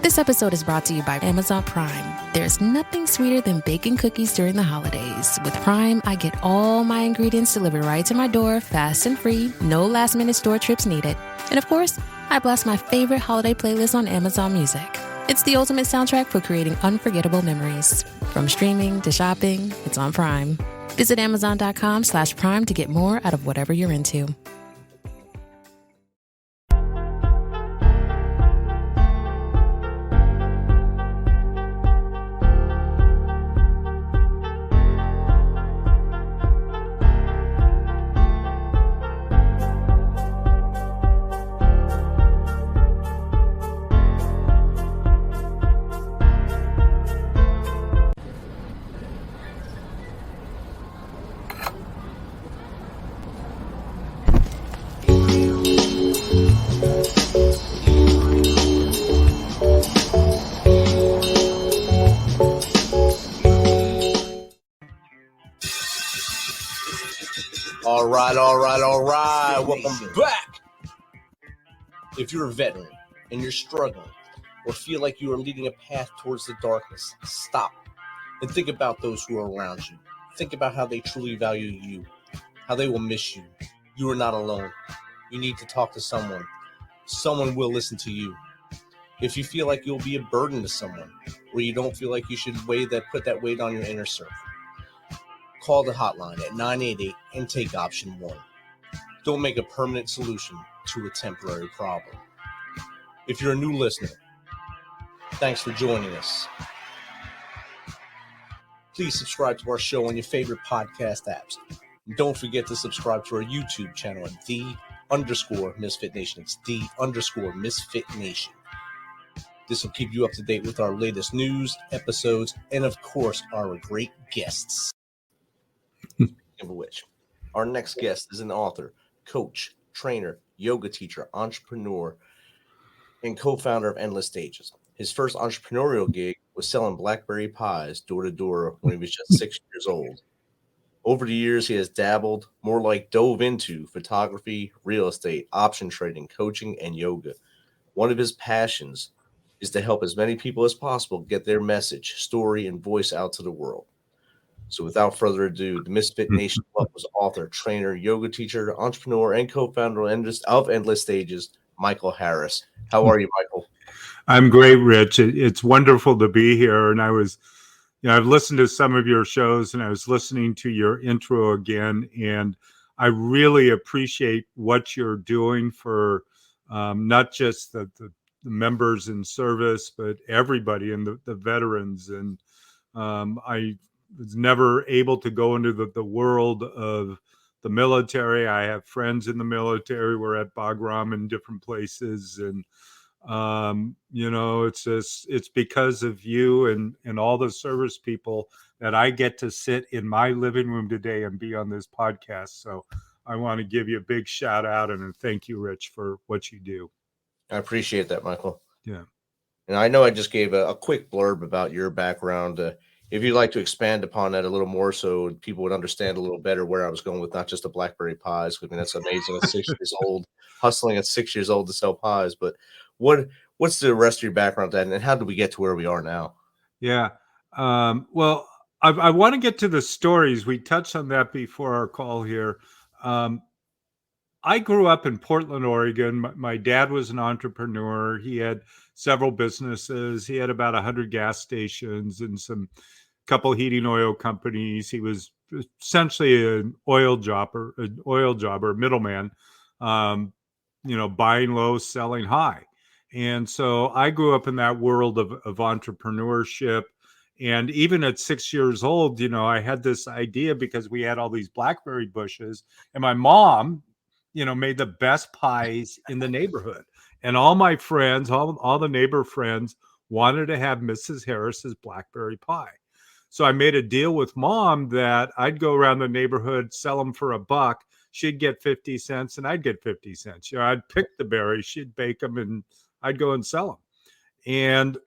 This episode is brought to you by Amazon Prime. There's nothing sweeter than baking cookies during the holidays. With Prime, I get all my ingredients delivered right to my door, fast and free, no last-minute store trips needed. And of course, I blast my favorite holiday playlist on Amazon Music. It's the ultimate soundtrack for creating unforgettable memories. From streaming to shopping, it's on Prime. Visit Amazon.com/Prime to get more out of whatever you're into. All right. Welcome back. If you're a veteran and you're struggling or feel like you are leading a path towards the darkness, stop and think about those who are around you. Think about how they truly value you, how they will miss you. You are not alone. You need to talk to someone. Someone will listen to you. If you feel like you'll be a burden to someone, or you don't feel like you should put that weight on your inner circle, call the hotline at 988 and take option 1. Don't make a permanent solution to a temporary problem. If you're a new listener, thanks for joining us. Please subscribe to our show on your favorite podcast apps. And don't forget to subscribe to our YouTube channel at _MisFitNation. It's _MisFitNation. This will keep you up to date with our latest news, episodes, and of course, our great guests. Speaking of which, our next guest is an author, coach, trainer, yoga teacher, entrepreneur, and co-founder of Endless Stages. His first entrepreneurial gig was selling blackberry pies door to door when he was just 6 years old. Over the years, he has dabbled, more like dove into, photography, real estate, option trading, coaching, and yoga. One of his passions is to help as many people as possible get their message, story, and voice out to the world. So without further ado, the MisFitNation was author, trainer, yoga teacher, entrepreneur, and co-founder of Endless Stages, Michael Harris. How are you, Michael? I'm great, Rich. It's wonderful to be here. And I've listened to some of your shows, and I was listening to your intro again, and I really appreciate what you're doing for not just the members in service, but everybody and the veterans. And I was never able to go into the world of the military. I have friends in the military. We're at Bagram in different places. And, it's because of you and all the service people that I get to sit in my living room today and be on this podcast. So I want to give you a big shout out and a thank you, Rich, for what you do. I appreciate that, Michael. Yeah. And I know I just gave a quick blurb about your background. If you'd like to expand upon that a little more so people would understand a little better where I was going with not just the blackberry pies. I mean, that's amazing at 6 years old, hustling at 6 years old to sell pies. But what's the rest of your background then, and how did we get to where we are now? Yeah. Well, I want to get to the stories. We touched on that before our call here. I grew up in Portland, Oregon. My dad was an entrepreneur. He had several businesses. He had about 100 gas stations and couple heating oil companies. He was essentially an oil jobber, middleman, buying low, selling high. And so I grew up in that world of entrepreneurship. And even at 6 years old, I had this idea because we had all these blackberry bushes, and my mom, made the best pies in the neighborhood. And all my friends, all the neighbor friends wanted to have Mrs. Harris's blackberry pie. So I made a deal with Mom that I'd go around the neighborhood, sell them for $1. She'd get 50 cents and I'd get 50 cents. I'd pick the berries, she'd bake them, and I'd go and sell them. And,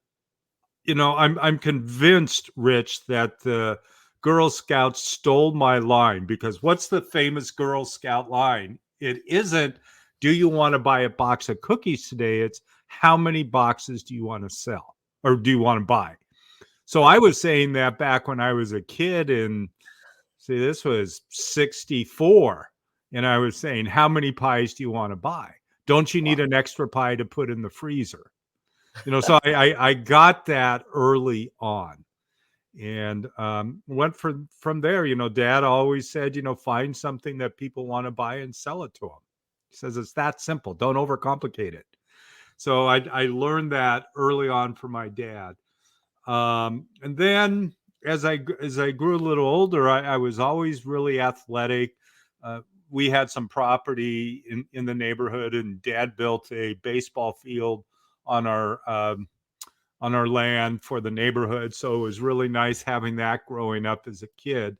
I'm convinced, Rich, that the Girl Scouts stole my line, because what's the famous Girl Scout line? It isn't, do you want to buy a box of cookies today? It's, how many boxes do you want to sell or do you want to buy? So I was saying that back when I was a kid, and see, this was 64. And I was saying, how many pies do you want to buy? Don't you need an extra pie to put in the freezer? So I got that early on, and went from there. Dad always said, find something that people want to buy and sell it to them. He says it's that simple. Don't overcomplicate it. So I learned that early on from my dad. And then as I grew a little older, I was always really athletic. We had some property in the neighborhood, and Dad built a baseball field on our land for the neighborhood. So it was really nice having that growing up as a kid.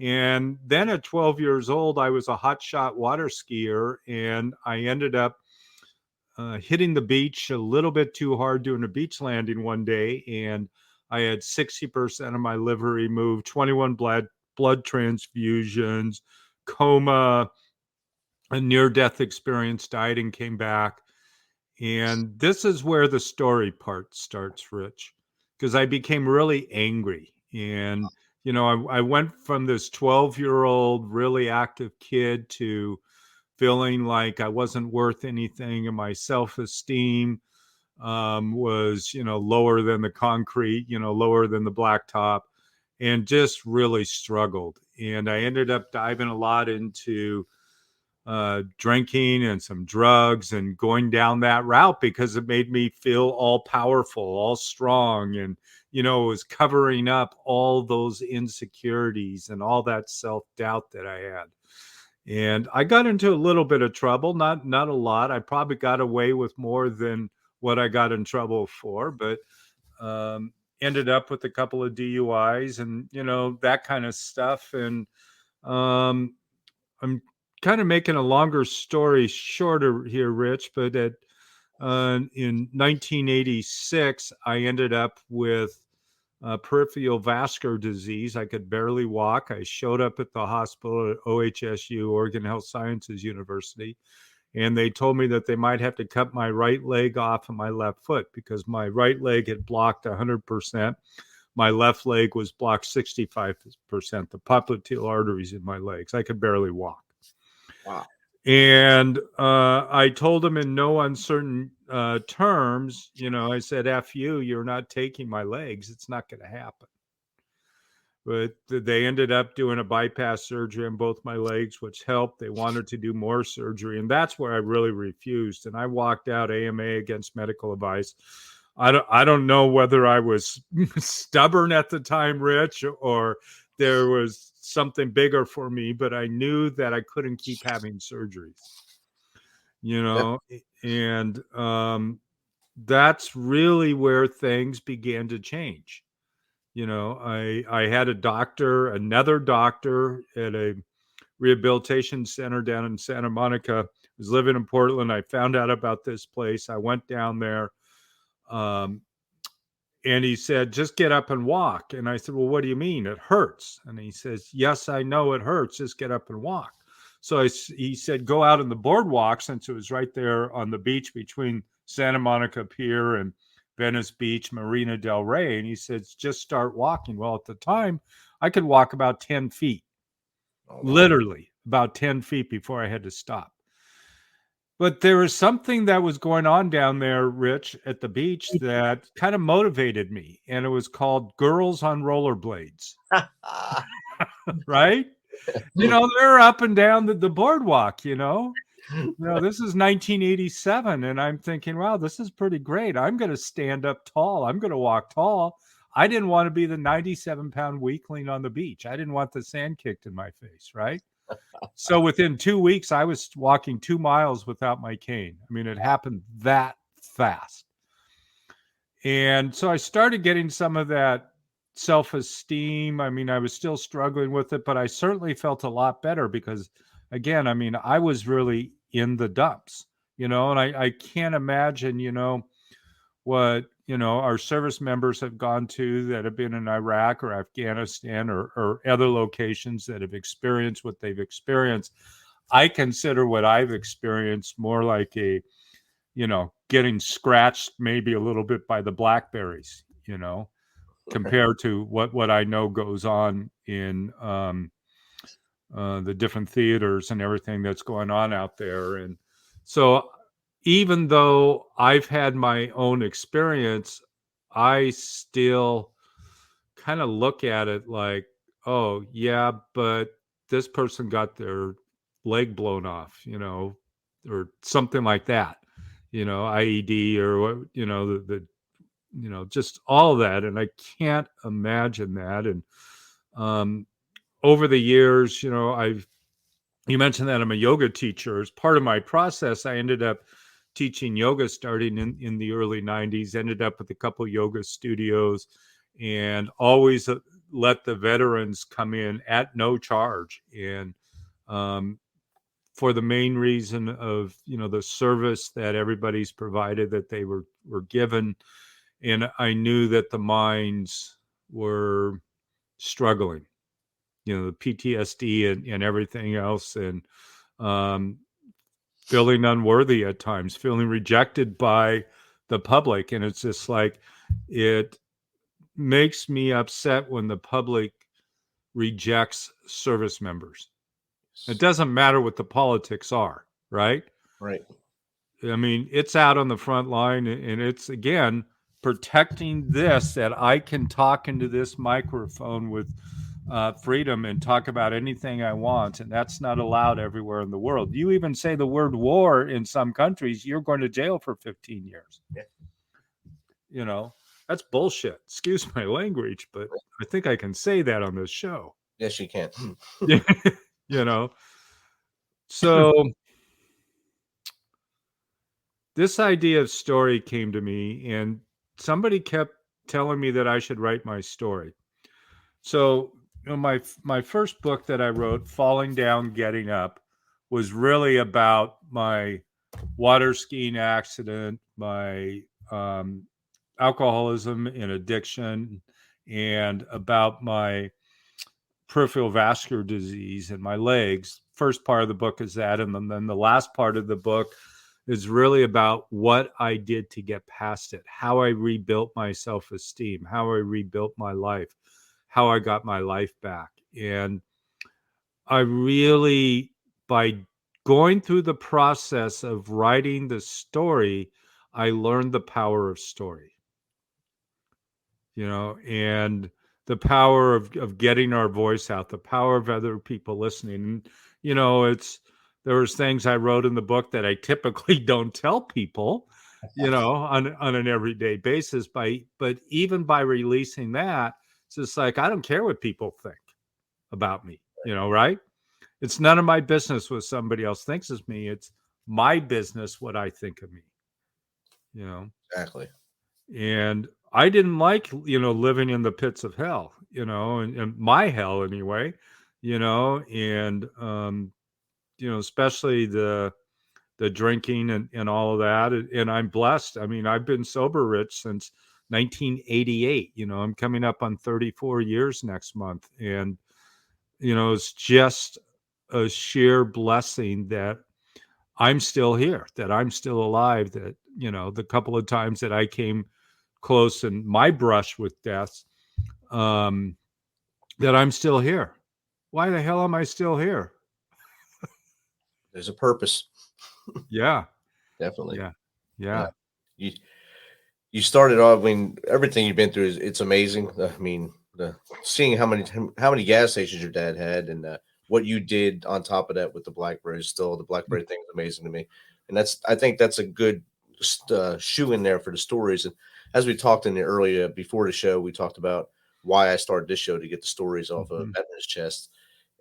And then at 12 years old, I was a hotshot water skier, and I ended up hitting the beach a little bit too hard doing a beach landing one day, and I had 60% of my liver removed, 21 blood transfusions, coma, a near-death experience, died and came back. And this is where the story part starts, Rich, because I became really angry. And, I went from this 12-year-old, really active kid to feeling like I wasn't worth anything, and my self-esteem was, lower than the concrete, lower than the blacktop, and just really struggled. And I ended up diving a lot into drinking and some drugs and going down that route because it made me feel all powerful, all strong. And, it was covering up all those insecurities and all that self-doubt that I had. And I got into a little bit of trouble, not a lot. I probably got away with more than what I got in trouble for, but ended up with a couple of DUIs and, that kind of stuff. And I'm kind of making a longer story shorter here, Rich, but in 1986, I ended up with peripheral vascular disease. I could barely walk. I showed up at the hospital at OHSU, Oregon Health Sciences University, and they told me that they might have to cut my right leg off of my left foot because my right leg had blocked 100%. My left leg was blocked 65%, the popliteal arteries in my legs. I could barely walk. Wow. And I told them in no uncertain terms, I said, F you, you're not taking my legs. It's not going to happen. But they ended up doing a bypass surgery on both my legs, which helped. They wanted to do more surgery. And that's where I really refused. And I walked out AMA against medical advice. I don't know whether I was stubborn at the time, Rich, or there was something bigger for me, but I knew that I couldn't keep having surgeries, and that's really where things began to change. I had another doctor at a rehabilitation center down in Santa Monica. I was living in Portland. I found out about this place. I went down there. And he said, just get up and walk. And I said, well, what do you mean? It hurts. And he says, yes, I know it hurts. Just get up and walk. So he said, go out on the boardwalk, since it was right there on the beach between Santa Monica Pier and Venice Beach, Marina del Rey. And he says, just start walking. Well, at the time, I could walk about 10 feet, literally about 10 feet before I had to stop. But there was something that was going on down there, Rich, at the beach that kind of motivated me. And it was called Girls on Rollerblades. Right? They're up and down the boardwalk, this is 1987. And I'm thinking, wow, this is pretty great. I'm going to stand up tall. I'm going to walk tall. I didn't want to be the 97-pound weakling on the beach. I didn't want the sand kicked in my face, right? So within 2 weeks, I was walking 2 miles without my cane. I mean, it happened that fast. And so I started getting some of that self-esteem. I mean, I was still struggling with it, but I certainly felt a lot better because, again, I mean, I was really in the dumps, and I can't imagine, what, our service members have gone to that have been in Iraq or Afghanistan or other locations that have experienced what they've experienced. I consider what I've experienced more like a, getting scratched maybe a little bit by the blackberries, compared to what I know goes on in the different theaters and everything that's going on out there. And so even though I've had my own experience, I still kind of look at it like, oh, yeah, but this person got their leg blown off, or something like that, IED or what, just all of that. And I can't imagine that. And over the years, you mentioned that I'm a yoga teacher. As part of my process, I ended up teaching yoga starting in the early 90s, ended up with a couple yoga studios, and always let the veterans come in at no charge. And for the main reason of, the service that everybody's provided, that they were given. And I knew that the minds were struggling, the PTSD and everything else, and feeling unworthy at times, feeling rejected by the public. And it's just like, it makes me upset when the public rejects service members. It doesn't matter what the politics are, right? Right. I mean, it's out on the front line, and it's, again, protecting this, that I can talk into this microphone with freedom and talk about anything I want. And that's not allowed everywhere in the world. You even say the word war in some countries, you're going to jail for 15 years. Yeah. That's bullshit. Excuse my language, but I think I can say that on this show. Yes, you can. So this idea of story came to me, and somebody kept telling me that I should write my story. So, my first book that I wrote, Falling Down, Getting Up, was really about my water skiing accident, my alcoholism and addiction, and about my peripheral vascular disease in my legs. First part of the book is that, and then the last part of the book is really about what I did to get past it, how I rebuilt my self-esteem, how I rebuilt my life, how I got my life back. And I really, by going through the process of writing the story, I learned the power of story, and the power of getting our voice out, the power of other people listening. And, there was things I wrote in the book that I typically don't tell people, on an everyday basis. But even by releasing that, it's just like, I don't care what people think about me, right? It's none of my business what somebody else thinks of me. It's my business what I think of me, Exactly. And I didn't like, living in the pits of hell, and my hell anyway, and, especially the drinking and all of that. And I'm blessed. I mean, I've been sober, Rich, since 1988. I'm coming up on 34 years next month. And, it's just a sheer blessing that I'm still here, that I'm still alive, that, the couple of times that I came close in my brush with death, that I'm still here. Why the hell am I still here? There's a purpose. Yeah. Definitely. Yeah. Yeah. You started off, everything you've been through it's amazing. I mean, seeing how many gas stations your dad had, and what you did on top of that with the blackberries. Still, the blackberry thing is amazing to me, and I think that's a good shoe in there for the stories. And as we talked in the earlier before the show, we talked about why I started this show, to get the stories off of veterans' chest,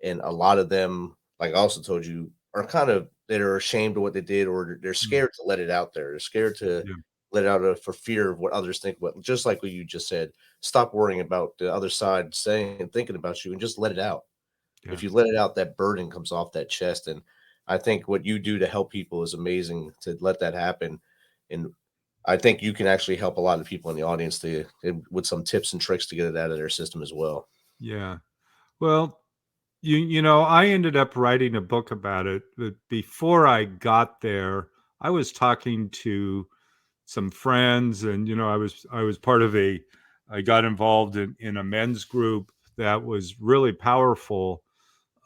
and a lot of them, like I also told you, are kind of, they're ashamed of what they did, or they're scared to let it out there. They're scared to let it out for fear of what others think. But just like what you just said, stop worrying about the other side saying and thinking about you, and just let it out. Yeah. If you let it out, that burden comes off that chest. And I think what you do to help people is amazing, to let that happen. And I think you can actually help a lot of people in the audience with some tips and tricks to get it out of their system as well. Yeah. Well, I ended up writing a book about it, but before I got there, I was talking to some friends, and I was part of I got involved in a men's group that was really powerful,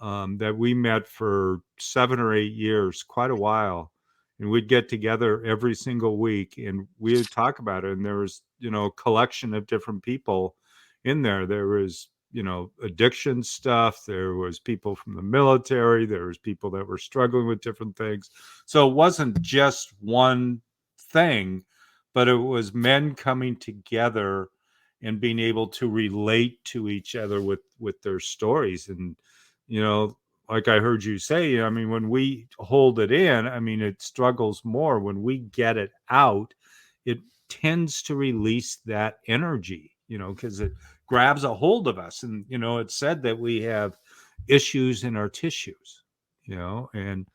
that we met for 7 or 8 years, quite a while. And we'd get together every single week and we'd talk about it. And there was, a collection of different people in there. There was, addiction stuff. There was people from the military. There was people that were struggling with different things. So it wasn't just one thing, but it was men coming together and being able to relate to each other with their stories. And like I heard you say, I mean, when we hold it in, I mean, it struggles more. When we get it out, it tends to release that energy, because it grabs a hold of us. And it's said that we have issues in our tissues, and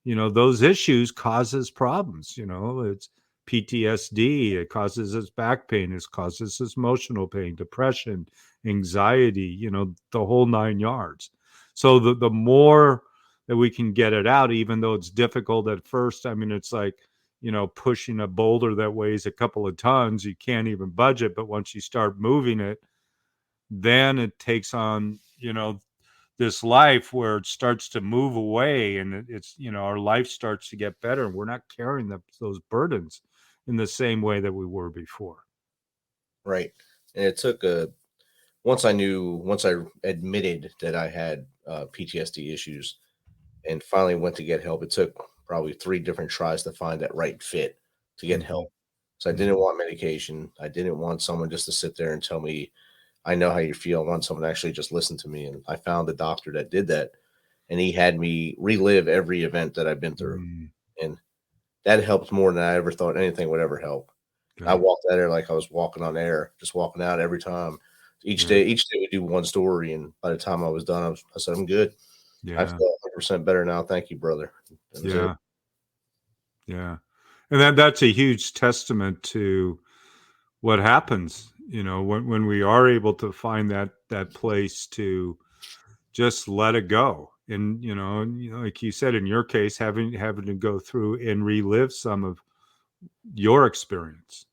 those issues causes problems. It's PTSD, it causes us back pain, it causes us emotional pain, depression, anxiety, the whole 9 yards. So the more that we can get it out, even though it's difficult at first, I mean, it's like, pushing a boulder that weighs a couple of tons, you can't even budge it. But once you start moving it, then it takes on, this life where it starts to move away, and it's, our life starts to get better. And we're not carrying those burdens in the same way that we were before. Right. And it took once I admitted that I had PTSD issues and finally went to get help, it took probably 3 different tries to find that right fit to get help. So I didn't want medication. I didn't want someone just to sit there and tell me, I know how you feel. I want someone to actually just listen to me. And I found a doctor that did that, and he had me relive every event that I've been through. And that helped more than I ever thought anything would ever help. I walked out there like I was walking on air, just walking out every time. Each day we do one story, and by the time I was done, I said, I'm good. I feel 100% better now. Thank you, brother. That was it. Yeah. And that's a huge testament to what happens, when we are able to find that place to just let it go. And, like you said, in your case, having to go through and relive some of your experience.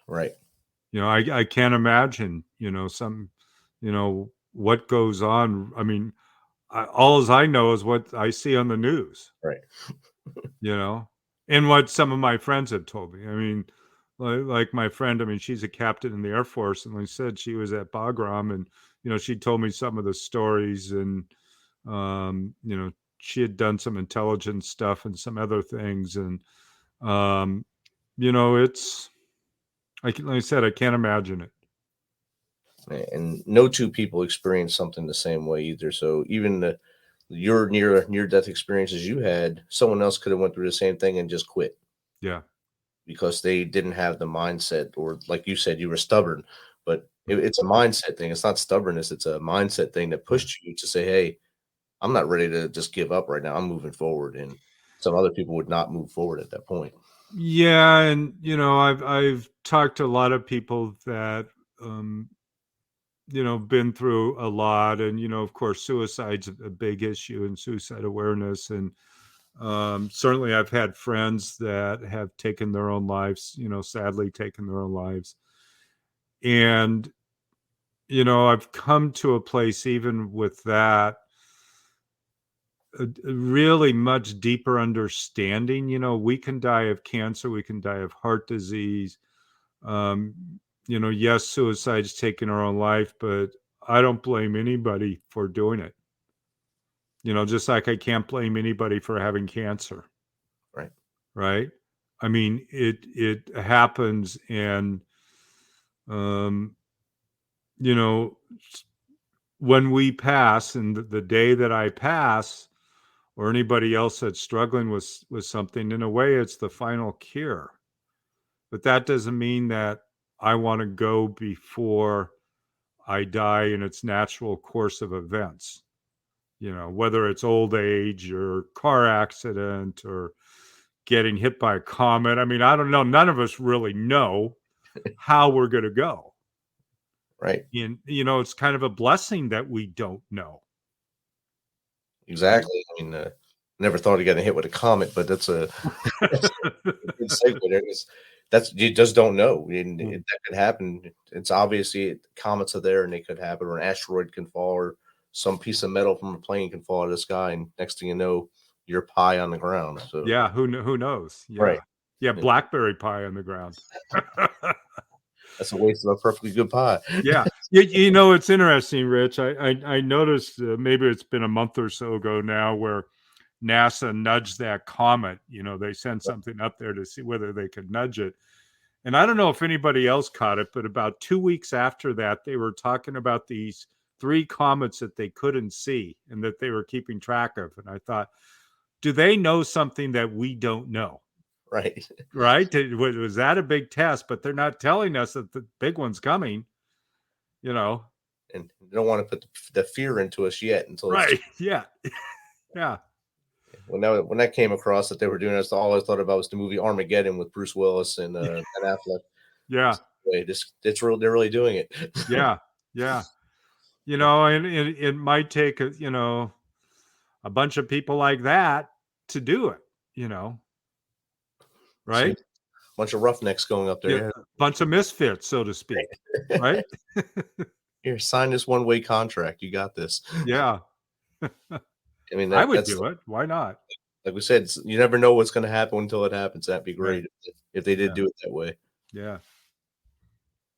Right. I can't imagine, what goes on. I mean, all as I know is what I see on the news. Right. And what some of my friends have told me. I mean, like my friend, I mean, she's a captain in the Air Force, and they said she was at Bagram, and she told me some of the stories, and she had done some intelligence stuff and some other things, and it's like I said, I can't imagine it. And no two people experience something the same way either. So even your near death experiences you had, someone else could have went through the same thing and just quit. Yeah. Because they didn't have the mindset, or like you said, you were stubborn. But it's a mindset thing. It's not stubbornness. It's a mindset thing that pushed you to say, hey, I'm not ready to just give up right now. I'm moving forward. And some other people would not move forward at that point. Yeah. And, I've talked to a lot of people that, been through a lot. And, of course, suicide's a big issue, and suicide awareness. And certainly I've had friends that have taken their own lives, sadly taken their own lives. And, I've come to a place, even with that, a really much deeper understanding. We can die of cancer, we can die of heart disease. Yes, suicide's taking our own life, but I don't blame anybody for doing it. Just like I can't blame anybody for having cancer. Right. Right. I mean, it happens, and you know, when we pass, and the day that I pass, or anybody else that's struggling with something, in a way, it's the final cure. But that doesn't mean that I want to go before I die in its natural course of events. Whether it's old age or car accident or getting hit by a comet. I mean, I don't know. None of us really know how we're going to go. Right. And, it's kind of a blessing that we don't know. Exactly. I mean, never thought of getting hit with a comet, but that's a good segue there. you just don't know. And that could happen. It's obviously comets are there and they could happen, or an asteroid can fall, or some piece of metal from a plane can fall out of the sky, and next thing you know, you're pie on the ground. So Yeah, who knows? Yeah. right. Yeah, Yeah. blackberry pie on the ground. That's a waste of a perfectly good pie. Yeah. You know, it's interesting, Rich. I noticed maybe it's been a month or so ago now where NASA nudged that comet. You know, they sent something up there to see whether they could nudge it. And I don't know if anybody else caught it, but about 2 weeks after that, they were talking about these 3 comets that they couldn't see and that they were keeping track of. And I thought, do they know something that we don't know? Right. Right? Was that a big test? But they're not telling us that the big one's coming, you know? And they don't want to put the fear into us yet until it's Right. Yeah. Yeah. when that came across that they were doing this. All I thought about was the movie Armageddon with Bruce Willis and Ben Affleck. Yeah. Wait, it's real. They're really doing it. Yeah. Yeah. You know, and it might take, you know, a bunch of people like that to do it, you know, See, right? a bunch of roughnecks going up there. Yeah, a bunch of misfits, so to speak, right? Here, sign this one-way contract. You got this. Yeah, I mean, I would that's do it. Why not? like we said. You never know what's going to happen until it happens. That'd be great Right. if they did Yeah. do it that way. Yeah.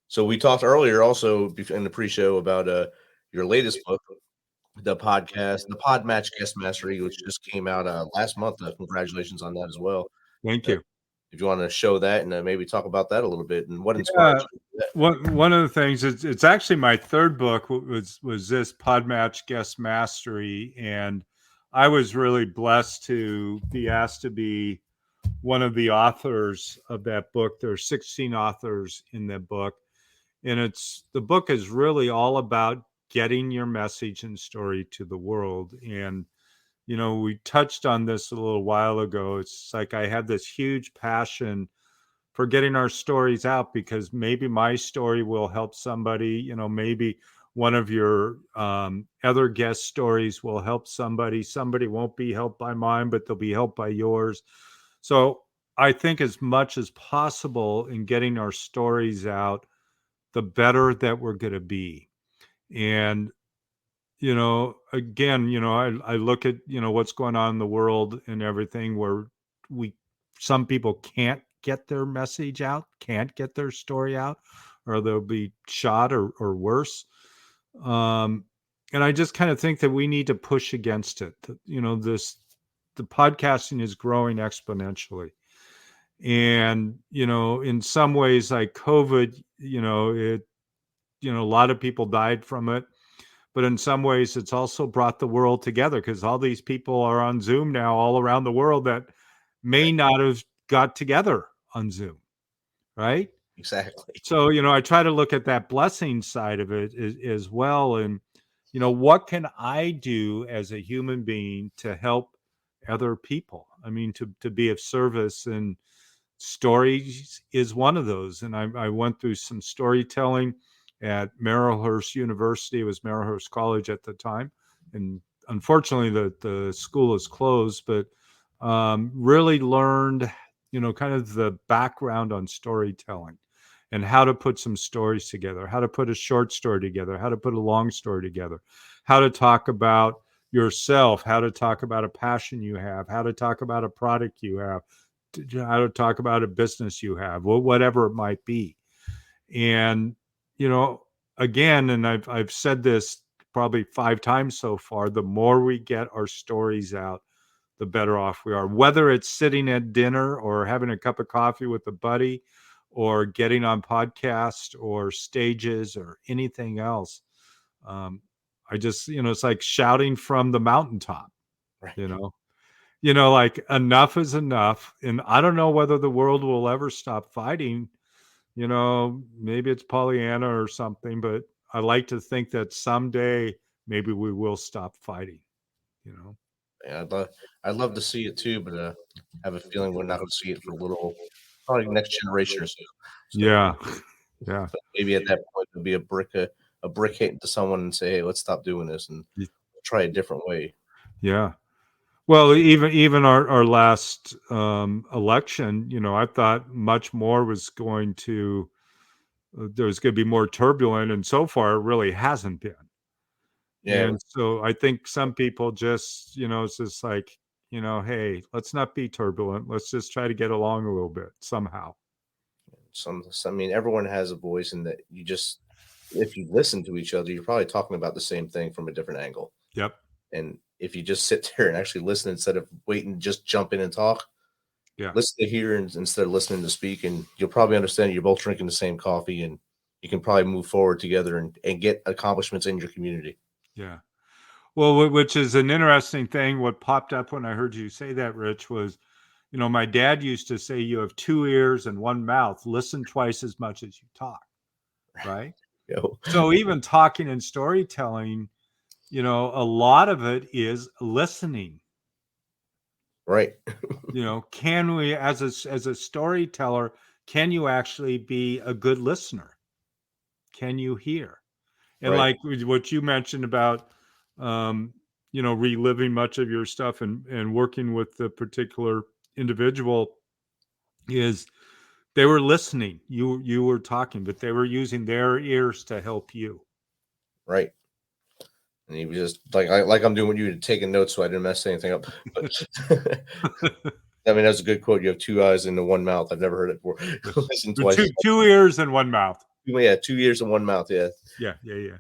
So we talked earlier also in the pre-show about your latest book, the podcast, the Pod Match Guest Mastery, which just came out last month. Congratulations on that as well. Thank Uh, you. if you want to show that and maybe talk about that a little bit and what inspired Yeah. you. To do that. One of the things it's actually my third book was this Podmatch Guest Mastery, and I was really blessed to be asked to be one of the authors of that book. There are 16 authors in the book, and the book is really all about getting your message and story to the world. And you know, we touched on this a little while ago. It's like I have this huge passion for getting our stories out because maybe my story will help somebody. You know, maybe one of your other guest stories will help somebody. Somebody won't be helped by mine, but they'll be helped by yours. So I think as much as possible in getting our stories out, the better that we're going to be. And, you know, again, you know, I look at, you know, what's going on in the world and everything where some people can't get their message out, can't get their story out, or they'll be shot or worse. And I just kind of think that we need to push against it. You know, the podcasting is growing exponentially. And, you know, in some ways like COVID, you know, a lot of people died from it. But in some ways, it's also brought the world together because all these people are on Zoom now all around the world that may not have got together on Zoom, right? Exactly. So, you know, I try to look at that blessing side of it as well. And, you know, what can I do as a human being to help other people? I mean, to be of service, and stories is one of those. And I went through some storytelling at Marylhurst University. It was Marylhurst College at the time. And unfortunately, the school is closed, but really learned, you know, kind of the background on storytelling and how to put some stories together, how to put a short story together, how to put a long story together, how to talk about yourself, how to talk about a passion you have, how to talk about a product you have, how to talk about a business you have, whatever it might be. And, you know, again, and I've said this probably 5 times so far, the more we get our stories out, the better off we are. Whether it's sitting at dinner or having a cup of coffee with a buddy or getting on podcasts or stages or anything else. I just, you know, it's like shouting from the mountaintop, Right. you know, like enough is enough. And I don't know whether the world will ever stop fighting. You know, maybe it's Pollyanna or something, but I like to think that someday maybe we will stop fighting, you know? Yeah, I'd love to see it too, but I have a feeling we're not going to see it for a little, probably next generation or so. So Yeah. Yeah. but maybe at that point there'll be a brick hit into someone and say, "Hey, let's stop doing this and try a different way." Yeah. Well, even our last election, I thought much more was going to there was going to be more turbulent, and so far it really hasn't been. Yeah, And so I think some people just, it's just like, hey, let's not be turbulent. Let's just try to get along a little bit somehow. I mean, everyone has a voice, and that you just, if you listen to each other, you're probably talking about the same thing from a different angle. Yep. And if you just sit there and actually listen instead of waiting, just jump in and talk, Yeah. listen to hear instead of listening to speak, and you'll probably understand you're both drinking the same coffee, and you can probably move forward together and get accomplishments in your community. Yeah. Well, which is an interesting thing. What popped up when I heard you say that, Rich, was, my dad used to say, you have two ears and one mouth. Listen twice as much as you talk. Right. You know? So even talking and storytelling, a lot of it is listening. Right. Can we, as a storyteller, can you actually be a good listener? Can you hear? And Right. like what you mentioned about, reliving much of your stuff and working with the particular individual is they were listening. You were talking, but they were using their ears to help you. Right. And he was just like I'm doing with you, taking notes so I didn't mess anything up. But I mean, that's a good quote. You have two eyes and the one mouth. I've never heard it before. Listen The twice. two ears and one mouth. Yeah, 2 ears and one mouth. Yeah. Yeah, yeah, yeah.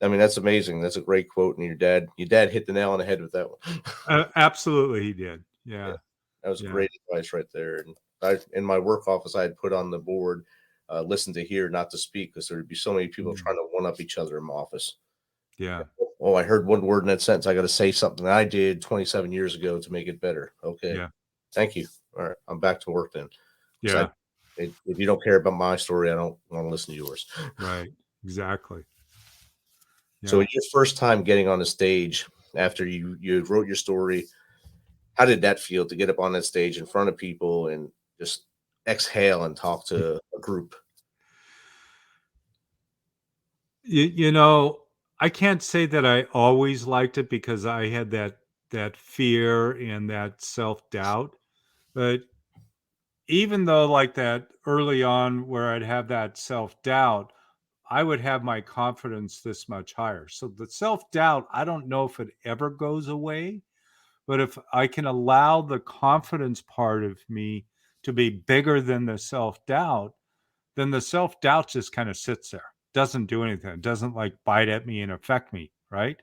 I mean, that's amazing. That's a great quote. And your dad hit the nail on the head with that one. Absolutely, he did. Yeah, Yeah, that was yeah, great advice right there. And in my work office, I had put on the board, listen to hear, not to speak, because there would be so many people trying to one up each other in my office. yeah, Oh, I heard one word in that sentence. I got to say something I did 27 years ago to make it better. Okay. yeah, Thank you. All right. I'm back to work then. Because yeah. if you don't care about my story, I don't want to listen to yours. Right. Exactly. So, Yeah. your first time getting on the stage after you wrote your story, how did that feel to get up on that stage in front of people and just exhale and talk to a group? I can't say that I always liked it because I had that fear and that self-doubt. But even though like that early on where I'd have that self-doubt, I would have my confidence this much higher. So the self-doubt, I don't know if it ever goes away, but if I can allow the confidence part of me to be bigger than the self-doubt, then the self-doubt just kind of sits there, doesn't do anything. It doesn't like bite at me and affect me, right?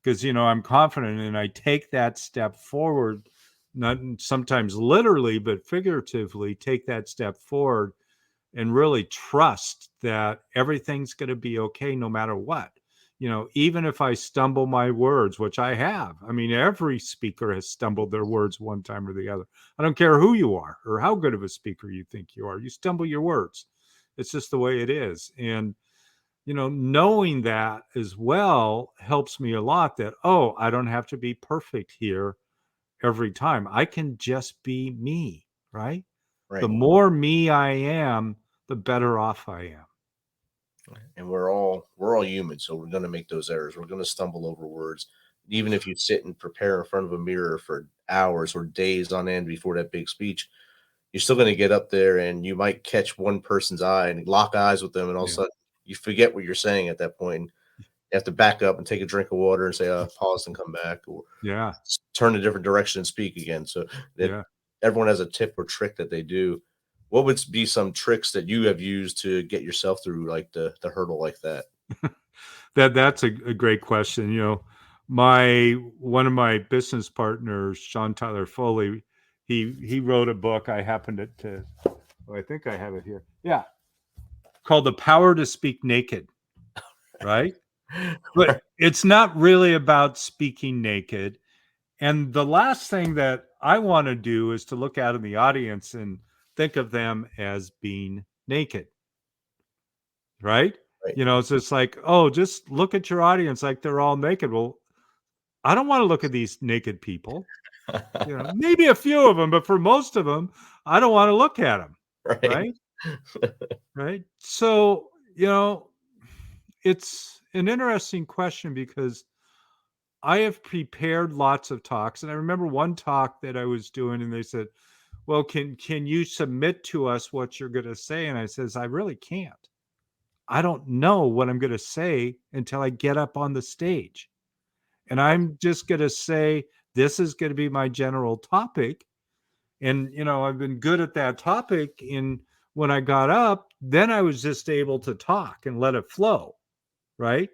Because I'm confident and I take that step forward, not sometimes literally, but figuratively take that step forward and really trust that everything's going to be okay no matter what. Even if I stumble my words, which I have. I mean, every speaker has stumbled their words one time or the other. I don't care who you are or how good of a speaker you think you are. You stumble your words. It's just the way it is. And knowing that as well helps me a lot, that, oh, I don't have to be perfect here every time. I can just be me, right? The Right. more me I am, the better off I am. And we're all human, so we're going to make those errors. We're going to stumble over words. Even if you sit and prepare in front of a mirror for hours or days on end before that big speech, you're still going to get up there and you might catch one person's eye and lock eyes with them, and all of a Yeah. sudden you forget what you're saying at that point. And you have to back up and take a drink of water and say, pause and come back, or Yeah. turn a different direction and speak again. So that Yeah. everyone has a tip or trick that they do. What would be some tricks that you have used to get yourself through like the hurdle like that? That's a great question. My one of my business partners, Sean Tyler Foley, he wrote a book. I happened to oh, I think I have it here. Yeah. Called The Power to Speak Naked. Right. But it's not really about speaking naked. And the last thing that I want to do is to look out in the audience and think of them as being naked. Right. Right. It's just like, oh, just look at your audience like they're all naked. Well, I don't want to look at these naked people. Maybe a few of them, but for most of them, I don't want to look at them. Right. Right. Right. So, it's an interesting question because I have prepared lots of talks, and I remember one talk that I was doing, and they said, "Well, can you submit to us what you're going to say?" And I says, "I really can't. I don't know what I'm going to say until I get up on the stage, and I'm just going to say this is going to be my general topic." And I've been good at that topic. And when I got up, then I was just able to talk and let it flow, right?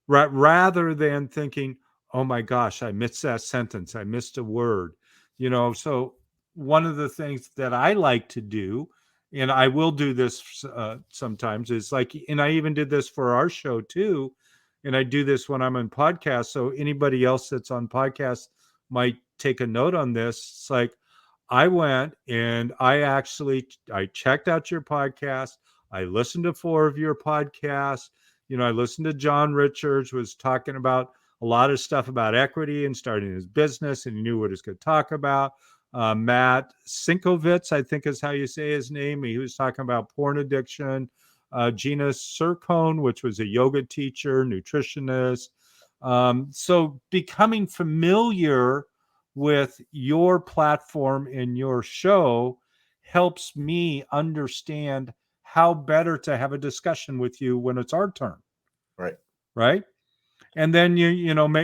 Rather than thinking, oh my gosh, I missed that sentence, I missed a word. So one of the things that I like to do, and I will do this sometimes, is like, and I even did this for our show too, and I do this when I'm on podcasts, so anybody else that's on podcasts might take a note on this. It's like, I went and I checked out your podcast, I listened to 4 of your podcasts. I listened to John Richards was talking about a lot of stuff about equity and starting his business, and he knew what he was going to talk about. Matt Sinkovitz, I think is how you say his name. He was talking about porn addiction. Gina Sircone, which was a yoga teacher, nutritionist. So becoming familiar with your platform and your show helps me understand how better to have a discussion with you when it's our turn. Right. And then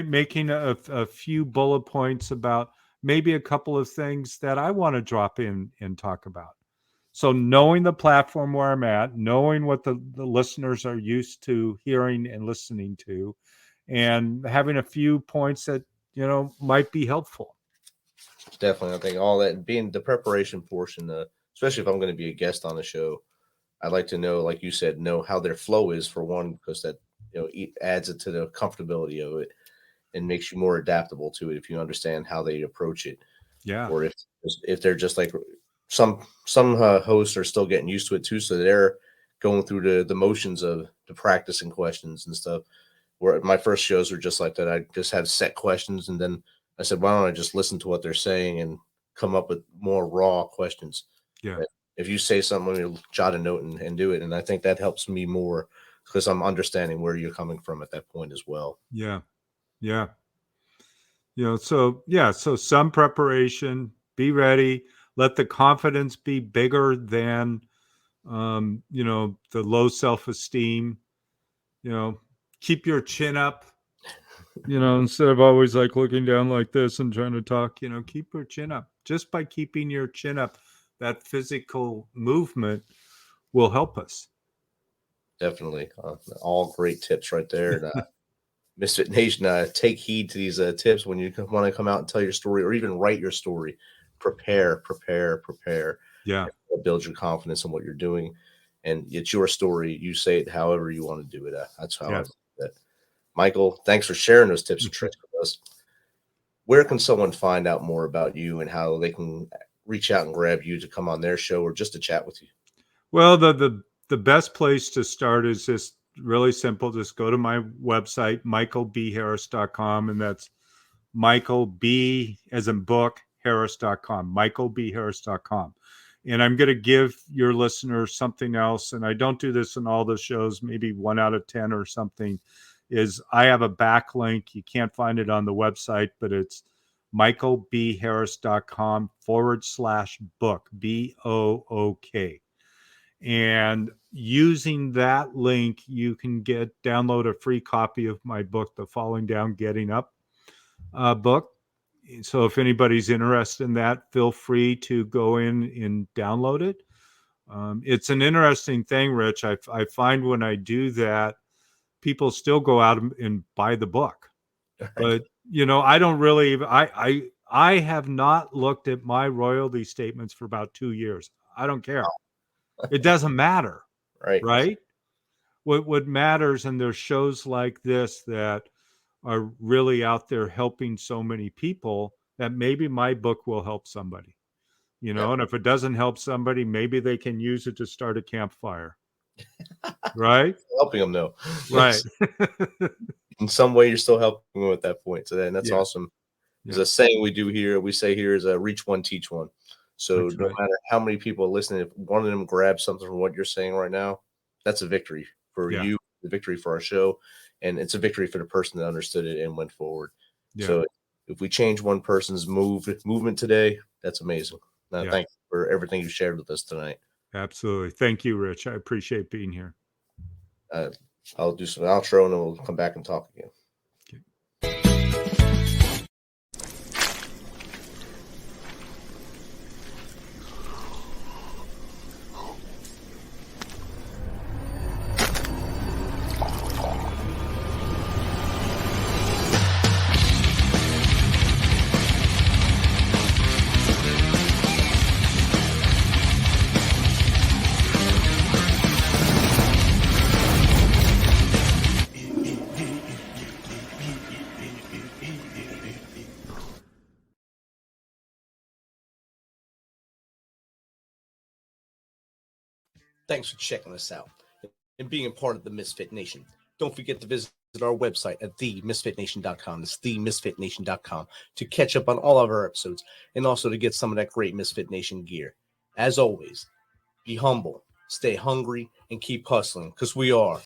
making a few bullet points about maybe a couple of things that I want to drop in and talk about. So knowing the platform where I'm at, knowing what the listeners are used to hearing and listening to, and having a few points that might be helpful. Definitely. I think all that being the preparation portion, especially if I'm going to be a guest on the show, I'd like to know, like you said, know how their flow is for one, because that adds it to the comfortability of it and makes you more adaptable to it if you understand how they approach it. Yeah. Or if they're just like some hosts are still getting used to it too, so they're going through the motions of the practicing questions and stuff. Where my first shows were just like that. I just had set questions, and then I said, why don't I just listen to what they're saying and come up with more raw questions? Yeah. If you say something, let me jot a note and do it. And I think that helps me more because I'm understanding where you're coming from at that point as well. Yeah. Yeah. So some preparation, be ready, let the confidence be bigger than, the low self-esteem, keep your chin up, instead of always like looking down like this and trying to talk, keep your chin up. Just by keeping your chin up, that physical movement will help us. Definitely. All great tips right there. And, MisFitNation, take heed to these tips when you want to come out and tell your story or even write your story. Prepare. Yeah. It builds your confidence in what you're doing. And it's your story. You say it however you want to do it. That's how I do that. Michael, thanks for sharing those tips and tricks with us. Where can someone find out more about you and how they can reach out and grab you to come on their show or just to chat with you? Well, the best place to start is just really simple. Just go to my website, michaelbharris.com, and that's Michael B as in book, Harris.com, michaelbharris.com. And I'm going to give your listeners something else. And I don't do this in all the shows, maybe 1 out of 10 or something, is I have a backlink. You can't find it on the website, but it's michaelbharris.com/book, BOOK. And using that link, you can download a free copy of my book, The Falling Down, Getting Up book. So if anybody's interested in that, feel free to go in and download it. It's an interesting thing, Rich. I find when I do that, people still go out and buy the book. Right. But I don't really. I have not looked at my royalty statements for about 2 years. I don't care. It doesn't matter. Right. What matters, and there's shows like this that are really out there helping so many people, that maybe my book will help somebody, and if it doesn't help somebody, maybe they can use it to start a campfire. Right. Helping them though. Right. In some way, you're still helping them at that point. So that's awesome. There's a saying we say here is reach one, teach one. So no matter how many people are listening, if one of them grabs something from what you're saying right now, that's a victory for you, the victory for our show. And it's a victory for the person that understood it and went forward. Yeah. So if we change one person's movement today, that's amazing. Yeah. Thank you for everything you shared with us tonight. Absolutely. Thank you, Rich. I appreciate being here. I'll do some outro and then we'll come back and talk again. Okay. Thanks for checking us out and being a part of the Misfit Nation. Don't forget to visit our website at themisfitnation.com. It's themisfitnation.com to catch up on all of our episodes and also to get some of that great Misfit Nation gear. As always, be humble, stay hungry, and keep hustling because we are